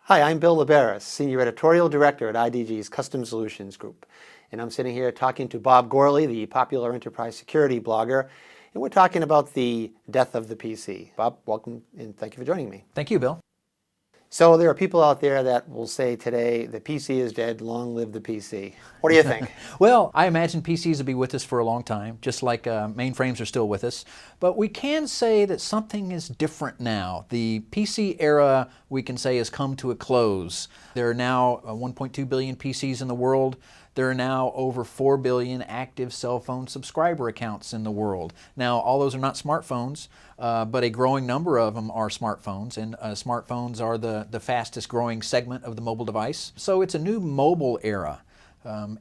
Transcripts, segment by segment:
Hi, I'm Bill Laberis, Senior Editorial Director at IDG's Custom Solutions Group. And I'm sitting here talking to Bob Gourley, the popular enterprise security blogger, and we're talking about the death of the PC. Bob, welcome and thank you for joining me. Thank you, Bill. So there are people out there that will say today, the PC is dead, long live the PC. What do you think? Well, I imagine PCs will be with us for a long time, just like mainframes are still with us. But we can say that something is different now. The PC era, we can say, has come to a close. There are now 1.2 billion PCs in the world. There are now over 4 billion active cell phone subscriber accounts in the world. Now, all those are not smartphones, but a growing number of them are smartphones, and smartphones are the fastest growing segment of the mobile device. So it's a new mobile era.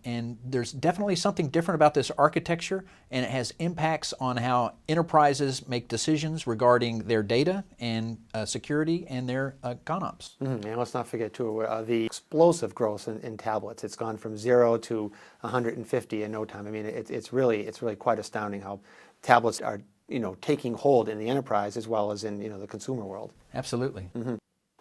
And there's definitely something different about this architecture, and it has impacts on how enterprises make decisions regarding their data and security and their ConOps. And let's not forget too, the explosive growth in tablets. It's gone from 0 to 150 in no time. I mean, it's really quite astounding how tablets are taking hold in the enterprise as well as in the consumer world. Absolutely.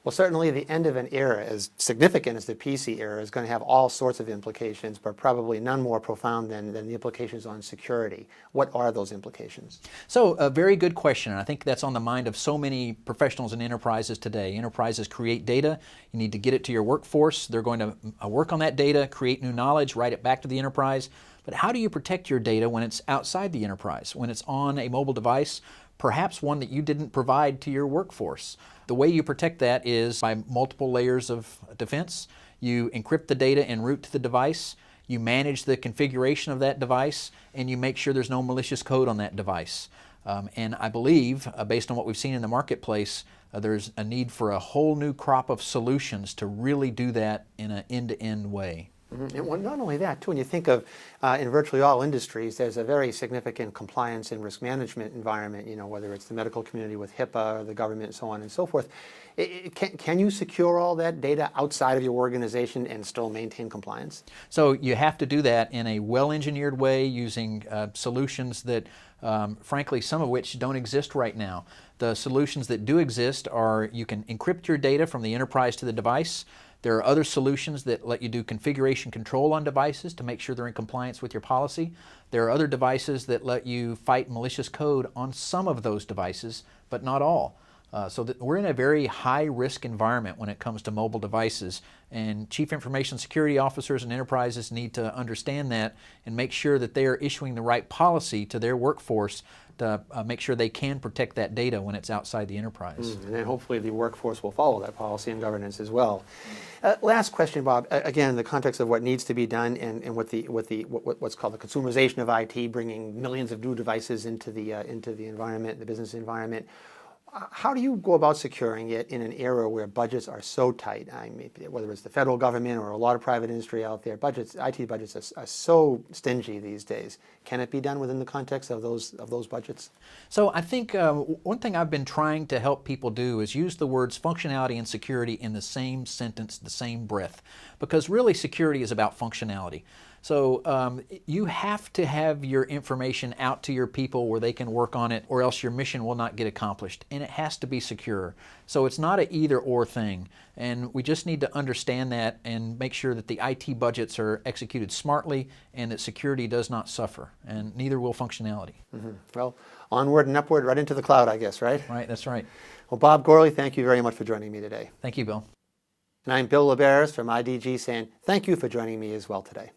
Well, certainly the end of an era as significant as the PC era is going to have all sorts of implications, but probably none more profound than the implications on security. What are those implications? So a very good question, and I think that's on the mind of so many professionals and enterprises today. Enterprises create data. You need to get it to your workforce. They're going to work on that data, create new knowledge, write it back to the enterprise. But how do you protect your data when it's outside the enterprise, when it's on a mobile device, perhaps one that you didn't provide to your workforce? The way you protect that is by multiple layers of defense. You encrypt the data en route to the device, you manage the configuration of that device, and you make sure there's no malicious code on that device. And I believe, based on what we've seen in the marketplace, there's a need for a whole new crop of solutions to really do that in an end-to-end way. And well, not only that, too, when you think of in virtually all industries, there's a very significant compliance and risk management environment, whether it's the medical community with HIPAA or the government and so on and so forth. Can you secure all that data outside of your organization and still maintain compliance? So you have to do that in a well-engineered way using solutions that, frankly, some of which don't exist right now. The solutions that do exist are you can encrypt your data from the enterprise to the device. There are other solutions that let you do configuration control on devices to make sure they're in compliance with your policy. There are other devices that let you fight malicious code on some of those devices, but not all. So that we're in a very high-risk environment when it comes to mobile devices, and Chief Information Security Officers and enterprises need to understand that and make sure that they are issuing the right policy to their workforce to make sure they can protect that data when it's outside the enterprise. And then hopefully the workforce will follow that policy and governance as well. Last question, Bob. Again, in the context of what needs to be done and what's called the consumerization of IT, bringing millions of new devices into the environment, the business environment. How do you go about securing it in an era where budgets are so tight? I mean, whether it's the federal government or a lot of private industry out there, IT budgets are so stingy these days. Can it be done within the context of those budgets? So I think one thing I've been trying to help people do is use the words functionality and security in the same sentence, the same breath, because really security is about functionality. So you have to have your information out to your people where they can work on it, or else your mission will not get accomplished. And it has to be secure. So it's not an either-or thing. And we just need to understand that and make sure that the IT budgets are executed smartly and that security does not suffer, and neither will functionality. Well, onward and upward, right into the cloud, I guess, right? Right, that's right. Well, Bob Gourley, thank you very much for joining me today. Thank you, Bill. And I'm Bill Laberis from IDG saying thank you for joining me as well today.